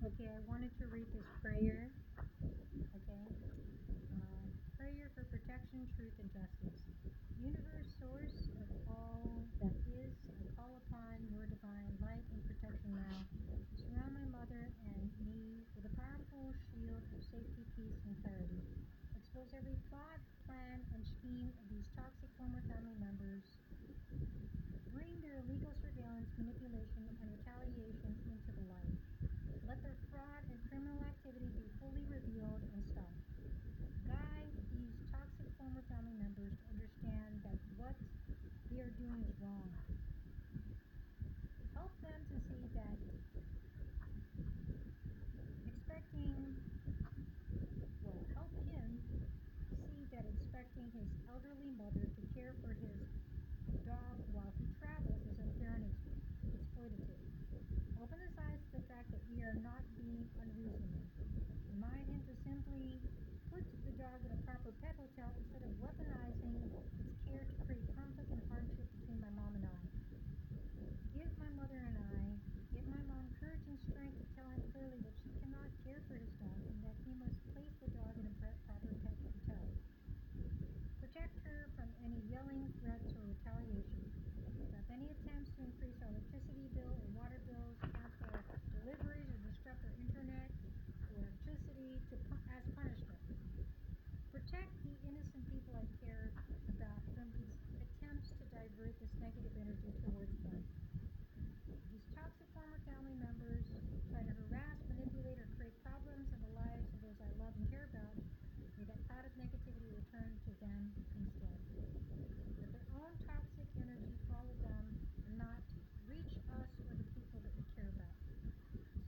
Okay, I wanted to read this prayer. Okay. Prayer for protection, truth, and justice. Universe, source of all that is, I call upon your divine light and protection now. Surround my mother and me with a powerful shield of safety, peace, and clarity. Expose every plot, plan, and scheme of these toxic former family members. Bring their illegal surveillance, manipulation, and retaliation into the light. Let their fraud and criminal activity be fully revealed and stopped. Guide these toxic former family members to understand that what they are doing is wrong. Help them to see that expecting, help him see that expecting his elderly mother to care for his dog while he travels is unfair and exploitative. Open his eyes to the fact that we are not being unreasonable. Remind him to simply put the dog in a proper pet hotel instead of weaponizing its care to create conflict and hardship between my mom and I. Give my mother and I, give my mom courage and strength to tell him clearly that she cannot care for his dog and that he must place the dog in a proper pet hotel. Protect her from any yelling, threats, or retaliation. Stop any attempts to increase our electricity bill or water bills, cancel our deliveries, or disrupt our internet or electricity as punishment. Protect the innocent people I care about from these attempts to divert this negative energy towards them. These toxic former family members try to harass, manipulate, or create problems in the lives of those I love and care about. May that cloud of negativity return to them instead. Let their own toxic energy follow them and not reach us or the people that we care about.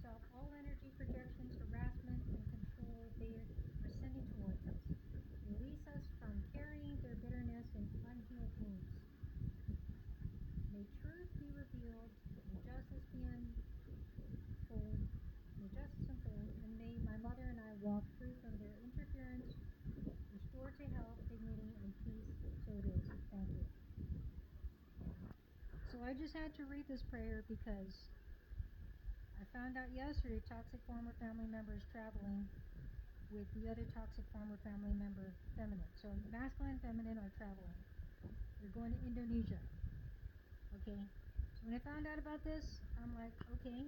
Stop all energy projections, harassment, and control they are sending towards us. Release us from carrying their bitterness and unhealed wounds. May truth be revealed, may justice unfold, and may my mother and I walk free from their interference, restored to health, dignity, and peace. So it is. Thank you. So I just had to read this prayer because I found out yesterday toxic former family members traveling with the other toxic former family member, feminine. So masculine and feminine are traveling. They're going to Indonesia. Okay. So when I found out about this, I'm like, okay,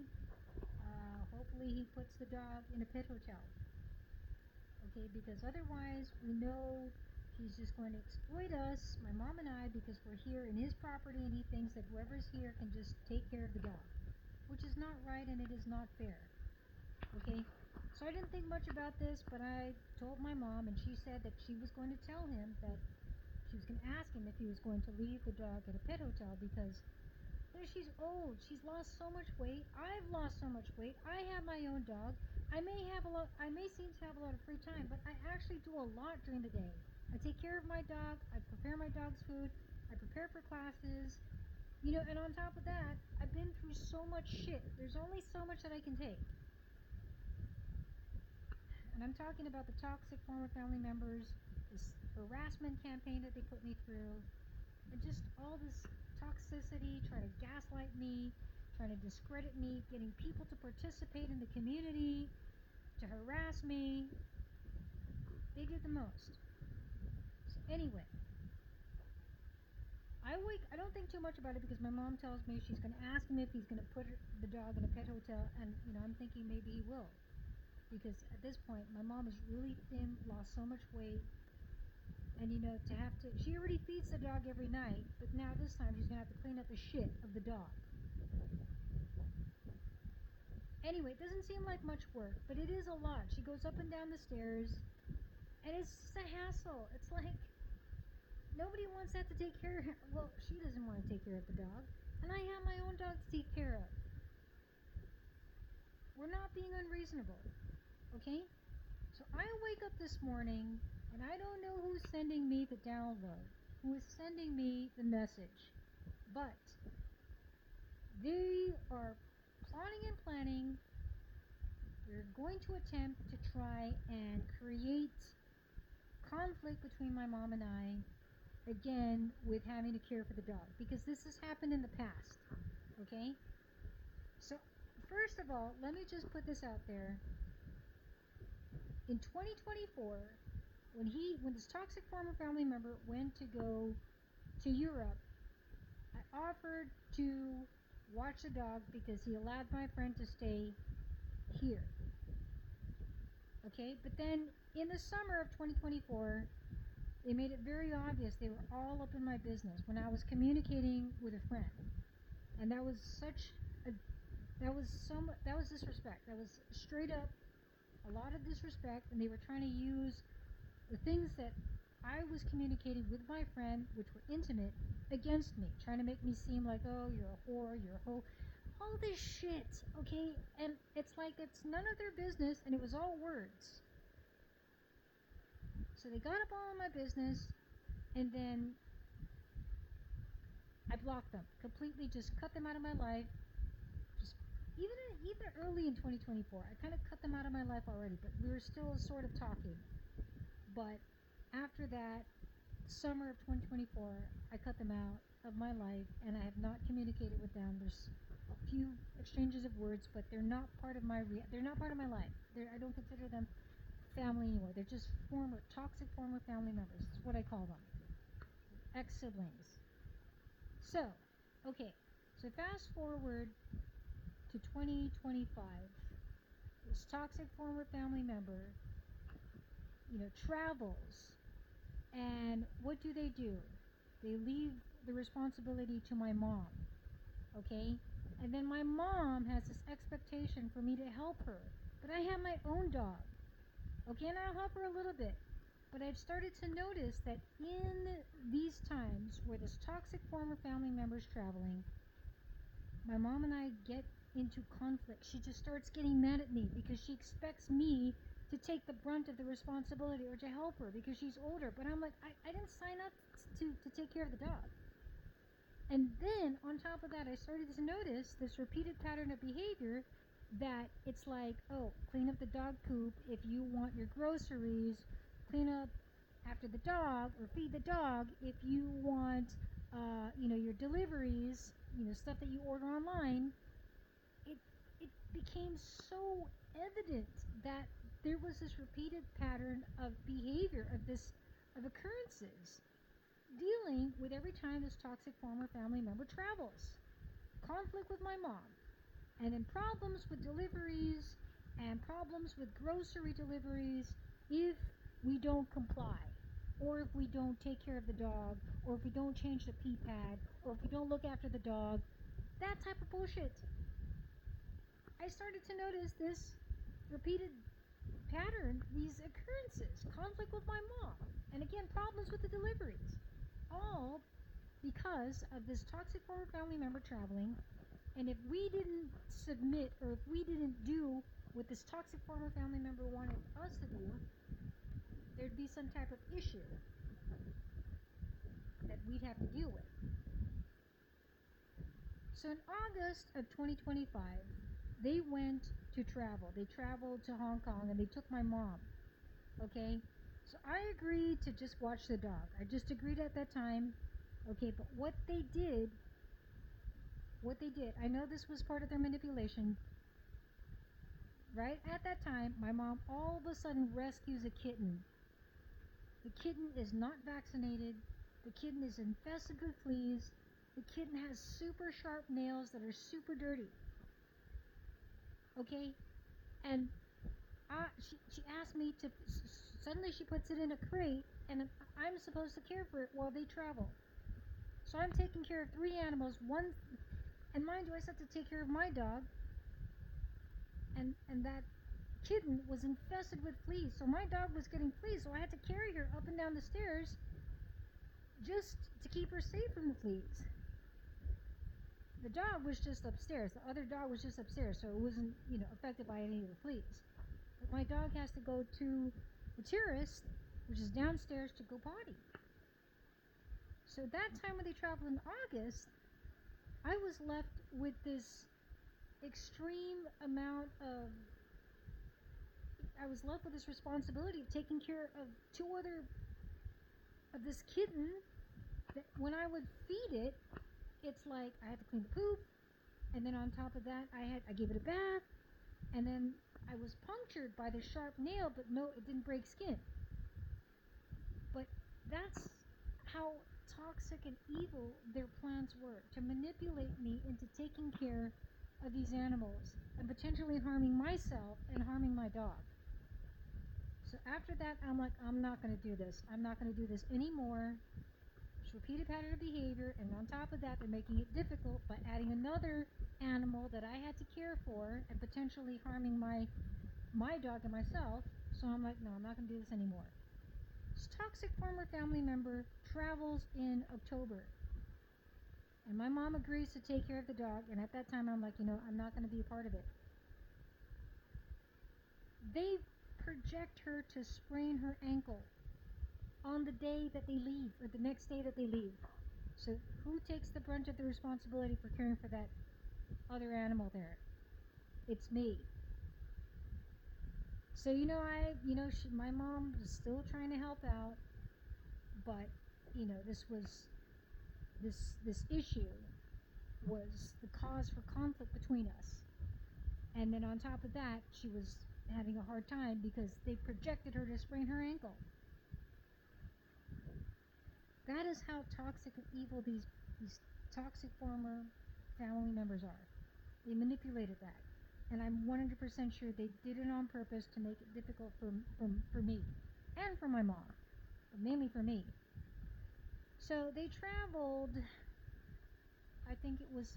hopefully he puts the dog in a pet hotel. Okay, because otherwise we know he's just going to exploit us, my mom and I, because we're here in his property and he thinks that whoever's here can just take care of the dog, which is not right and it is not fair. Okay, so I didn't think much about this, but I told my mom and she said that she was going to tell him that she was going to ask him if he was going to leave the dog at a pet hotel because she's old. She's lost so much weight. I've lost so much weight. I have my own dog. I may seem to have a lot of free time, but I actually do a lot during the day. I take care of my dog. I prepare my dog's food. I prepare for classes. And on top of that, I've been through so much shit. There's only so much that I can take. And I'm talking about the toxic former family members, this harassment campaign that they put me through, and just all this toxicity, trying to gaslight me, trying to discredit me, getting people to participate in the community, to harass me. They did the most. So anyway, I don't think too much about it because my mom tells me she's going to ask him if he's going to put the dog in a pet hotel, and I'm thinking maybe he will. Because at this point, my mom is really thin, lost so much weight, and she already feeds the dog every night, but now this time she's going to have to clean up the shit of the dog. Anyway, it doesn't seem like much work, but it is a lot. She goes up and down the stairs, and it's just a hassle. It's like, nobody wants that to take care of her. Well, she doesn't want to take care of the dog, and I have my own dog to take care of. We're not being unreasonable, okay? So I wake up this morning, and I don't know who's sending me the download, who is sending me the message, but they are plotting and planning. They're going to attempt to try and create conflict between my mom and I, again, with having to care for the dog, because this has happened in the past, okay? So First of all, let me just put this out there. In 2024, when this toxic former family member went to go to Europe, I offered to watch the dog because he allowed my friend to stay here. Okay, but then in the summer of 2024, they made it very obvious they were all up in my business when I was communicating with a friend, and that was disrespect. That was straight up a lot of disrespect, and they were trying to use the things that I was communicating with my friend, which were intimate, against me, trying to make me seem like, oh, you're a whore, you're a hoe, all this shit, okay? And it's like it's none of their business, and it was all words. So they got up all in my business, and then I blocked them completely, just cut them out of my life. Just even early in 2024, I kind of cut them out of my life already, but we were still sort of talking. But after that, summer of 2024, I cut them out of my life, and I have not communicated with them. There's a few exchanges of words, but they're not part of my life. I don't consider them family anymore. They're just toxic former family members. That's what I call them. Ex-siblings. So, okay. So fast forward to 2025. This toxic former family member, travels. And what do? They leave the responsibility to my mom. Okay? And then my mom has this expectation for me to help her. But I have my own dog. Okay, and I'll help her a little bit. But I've started to notice that in these times where this toxic former family member is traveling, my mom and I get into conflict. She just starts getting mad at me because she expects me to take the brunt of the responsibility or to help her because she's older. But I'm like, I didn't sign up to take care of the dog. And then on top of that, I started to notice this repeated pattern of behavior that it's like, oh, clean up the dog poop if you want your groceries, clean up after the dog or feed the dog if you want your deliveries, stuff that you order online. It became so evident that there was this repeated pattern of behavior of occurrences dealing with every time this toxic former family member travels. Conflict with my mom, and then problems with deliveries and problems with grocery deliveries if we don't comply, or if we don't take care of the dog, or if we don't change the pee pad, or if we don't look after the dog. That type of bullshit. I started to notice this repeated pattern, these occurrences, conflict with my mom, and again, problems with the deliveries, all because of this toxic former family member traveling. And if we didn't submit, or if we didn't do what this toxic former family member wanted us to do, there'd be some type of issue that we'd have to deal with. So in August of 2025, they went to travel. They traveled to Hong Kong, and they took my mom. Okay? So I agreed to just watch the dog. I just agreed at that time. Okay, but what they did, I know this was part of their manipulation. Right at that time, my mom all of a sudden rescues a kitten. The kitten is not vaccinated. The kitten is infested with fleas. The kitten has super sharp nails that are super dirty. Okay? And she asked me to, suddenly she puts it in a crate, and I'm supposed to care for it while they travel. So I'm taking care of 3 animals, and mind you, I still have to take care of my dog, and that kitten was infested with fleas. So my dog was getting fleas, so I had to carry her up and down the stairs just to keep her safe from the fleas. The dog was just upstairs. The other dog was just upstairs, so it wasn't, affected by any of the fleas. But my dog has to go to the terrace, which is downstairs, to go potty. So that time when they traveled in August, I was left with this extreme amount of, I was left with this responsibility of taking care of 2 other, of this kitten, that when I would feed it, it's like I had to clean the poop, And then on top of that, I gave it a bath, and then I was punctured by the sharp nail, but no, it didn't break skin. But that's how toxic and evil their plans were, to manipulate me into taking care of these animals and potentially harming myself and harming my dog. So after that, I'm like, I'm not going to do this. I'm not going to do this anymore. It's repeated pattern of behavior, and on top of that, they're making it difficult by adding another animal that I had to care for and potentially harming my dog and myself. So I'm like, no, I'm not going to do this anymore. This toxic former family member travels in October, and my mom agrees to take care of the dog, and at that time I'm like, I'm not going to be a part of it. They project her to sprain her ankle on the day that they leave, or the next day that they leave. So who takes the brunt of the responsibility for caring for that other animal there? It's me. So my mom was still trying to help out, but this issue was the cause for conflict between us. And then on top of that, she was having a hard time because they projected her to sprain her ankle. That is how toxic and evil these toxic former family members are. They manipulated that. And I'm 100% sure they did it on purpose to make it difficult for me and for my mom, but mainly for me. So they traveled, I think it was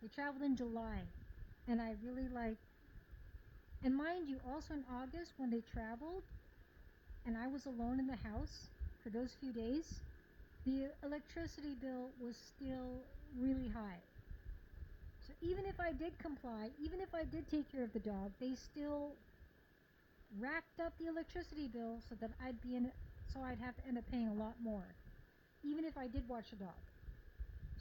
they traveled in July. And I really and mind you, also in August when they traveled, and I was alone in the house for those few days, the electricity bill was still really high. So even if I did comply, even if I did take care of the dog, they still racked up the electricity bill so that I'd have to end up paying a lot more, even if I did watch the dog.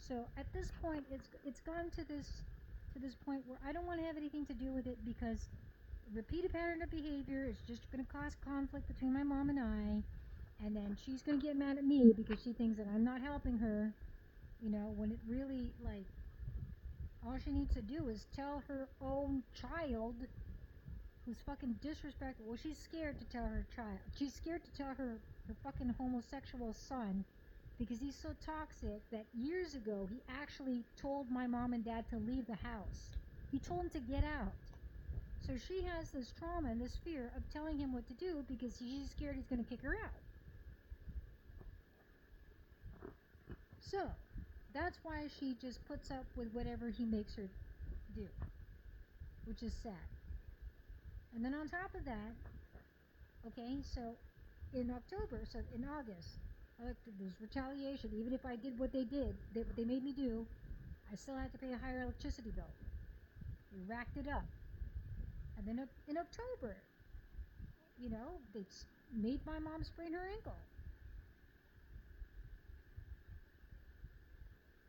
So at this point, it's gone to this point where I don't want to have anything to do with it, because repeated pattern of behavior is just going to cause conflict between my mom and I, and then she's going to get mad at me because she thinks that I'm not helping her, when it really, all she needs to do is tell her own child who's fucking disrespectful. Well, she's scared to tell her child. She's scared to tell her fucking homosexual son, because he's so toxic that years ago he actually told my mom and dad to leave the house. He told them to get out. So she has this trauma and this fear of telling him what to do because she's scared he's going to kick her out. So that's why she just puts up with whatever he makes her do, which is sad. And then on top of that, okay, so in August, there's retaliation. Even if I did what they did, what they made me do, I still had to pay a higher electricity bill. We racked it up. And then in October, they made my mom sprain her ankle.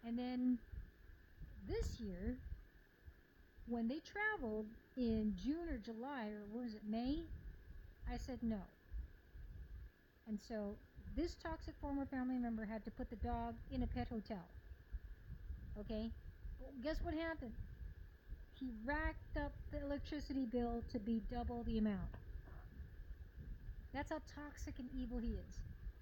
And then this year, when they traveled in June or July, or was it May, I said no. And so this toxic former family member had to put the dog in a pet hotel. Okay? Well, guess what happened? He racked up the electricity bill to be double the amount. That's how toxic and evil he is.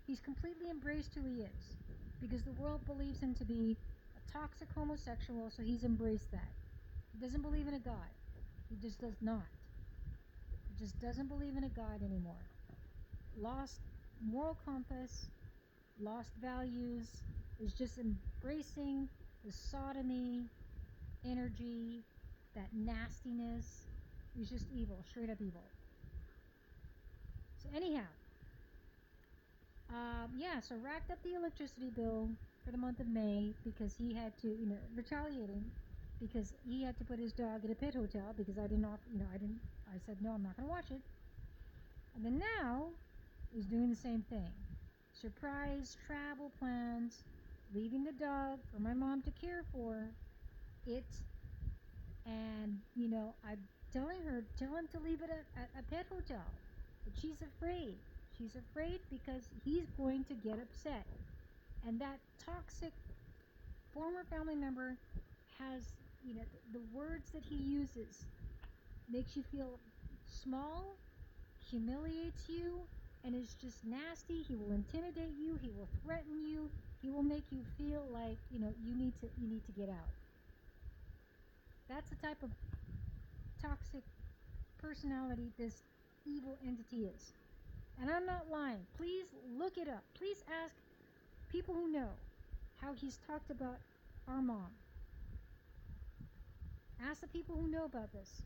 He's completely embraced who he is, because the world believes him to be a toxic homosexual, so he's embraced that. He doesn't believe in a God. He just does not. He just doesn't believe in a God anymore. Lost moral compass, lost values, is just embracing the sodomy energy, that nastiness. He's just evil, straight up evil. So anyhow, so racked up the electricity bill for the month of May because he had to, retaliating, because he had to put his dog at a pet hotel because I said no, I'm not going to watch it. And then now, he's doing the same thing. Surprise travel plans, leaving the dog for my mom to care for it, and, I'm telling her, tell him to leave it at a pet hotel. But she's afraid. She's afraid because he's going to get upset. And that toxic former family member has, the words that he uses makes you feel small, humiliates you, and is just nasty. He will intimidate you. He will threaten you. He will make you feel like, you need to get out. That's the type of toxic personality this evil entity is. And I'm not lying. Please look it up. Please ask people who know how he's talked about our mom. Ask the people who know about this.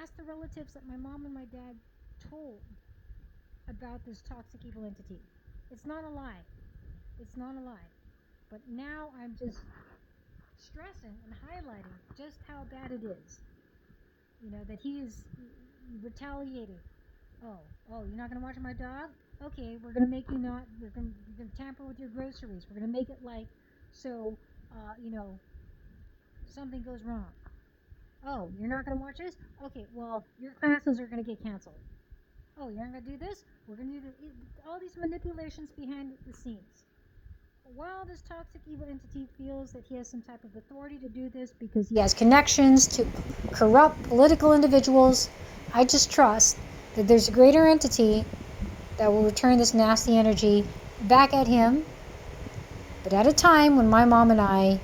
Ask the relatives that my mom and my dad told about this toxic evil entity. It's not a lie. It's not a lie. But now I'm just stressing and highlighting just how bad it is. That he is retaliating. Oh, you're not going to watch my dog? Okay, we're going to make you not, we're going to tamper with your groceries. We're going to make it like, so, something goes wrong. Oh, you're not going to watch this? Okay, well, your classes are going to get canceled. Oh, you're not going to do this? We're going to do all these manipulations behind the scenes. While this toxic evil entity feels that he has some type of authority to do this because he has connections to corrupt political individuals, I just trust that there's a greater entity that will return this nasty energy back at him, but at a time when my mom and I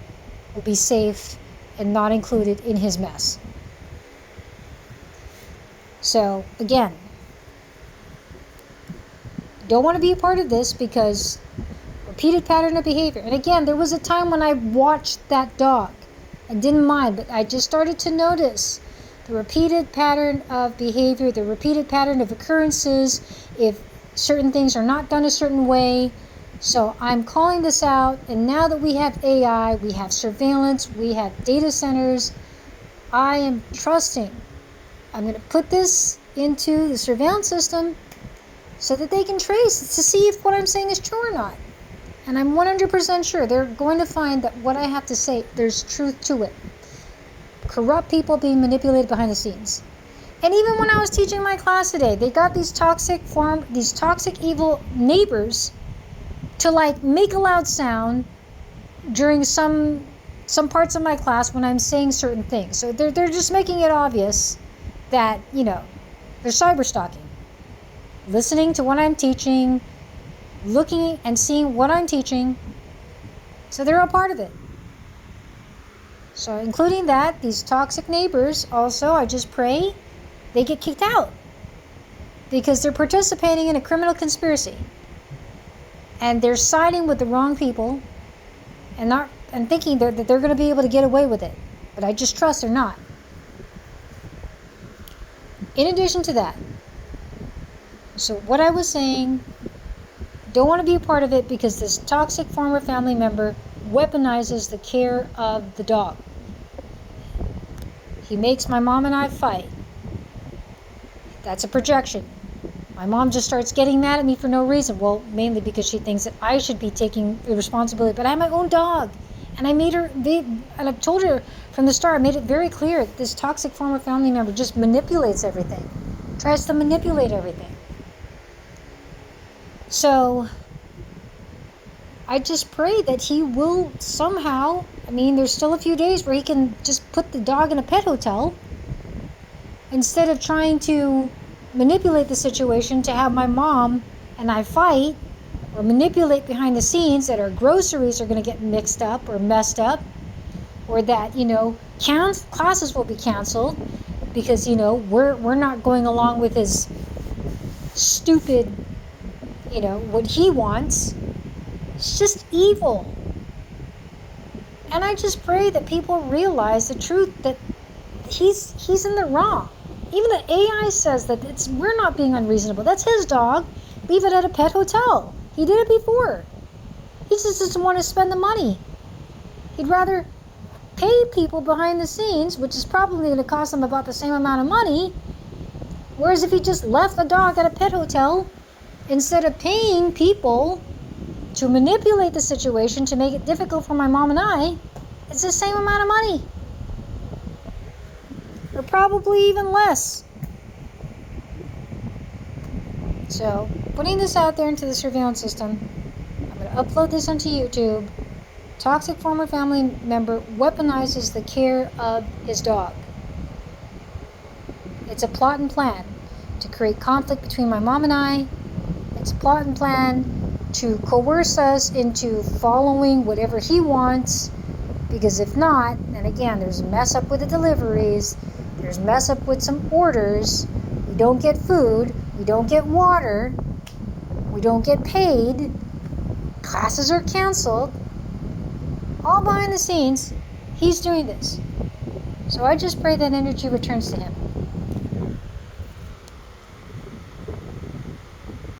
will be safe and not included in his mess. So, again, don't want to be a part of this because repeated pattern of behavior. And again, there was a time when I watched that dog and didn't mind, but I just started to notice the repeated pattern of behavior, the repeated pattern of occurrences, if certain things are not done a certain way. So I'm calling this out, and now that we have AI, we have surveillance, we have data centers, I am trusting. I'm going to put this into the surveillance system so that they can trace to see if what I'm saying is true or not. And I'm 100% sure they're going to find that what I have to say, there's truth to it. Corrupt people being manipulated behind the scenes. And even when I was teaching my class today, they got these toxic evil neighbors to make a loud sound during some parts of my class when I'm saying certain things. So they're just making it obvious that, they're cyber stalking. Listening to what I'm teaching, looking and seeing what I'm teaching. So they're all part of it. So including that, these toxic neighbors also, I just pray they get kicked out because they're participating in a criminal conspiracy. And they're siding with the wrong people and thinking that they're going to be able to get away with it. But I just trust they're not. In addition to that, so what I was saying, don't want to be a part of it because this toxic former family member weaponizes the care of the dog. He makes my mom and I fight. That's a projection. My mom just starts getting mad at me for no reason. Well, mainly because she thinks that I should be taking the responsibility. But I have my own dog. And and I've told her from the start, I made it very clear that this toxic former family member just manipulates everything. Tries to manipulate everything. So I just pray that he will somehow, there's still a few days where he can just put the dog in a pet hotel instead of trying to manipulate the situation to have my mom and I fight, or manipulate behind the scenes that our groceries are going to get mixed up or messed up, or that, classes will be canceled because, we're not going along with his stupid, what he wants. It's just evil. And I just pray that people realize the truth that he's in the wrong. Even the AI says that we're not being unreasonable. That's his dog. Leave it at a pet hotel. He did it before. He just doesn't want to spend the money. He'd rather pay people behind the scenes, which is probably going to cost him about the same amount of money. Whereas if he just left the dog at a pet hotel, instead of paying people to manipulate the situation to make it difficult for my mom and I, it's the same amount of money. Or probably even less. So, putting this out there into the surveillance system, I'm going to upload this onto YouTube, Toxic former family member weaponizes the care of his dog. It's a plot and plan to create conflict between my mom and I. It's a plot and plan to coerce us into following whatever he wants, because if not, and again, there's a mess up with the deliveries, there's mess up with some orders, we don't get food, we don't get water, we don't get paid, classes are canceled, all behind the scenes, he's doing this. So I just pray that energy returns to him.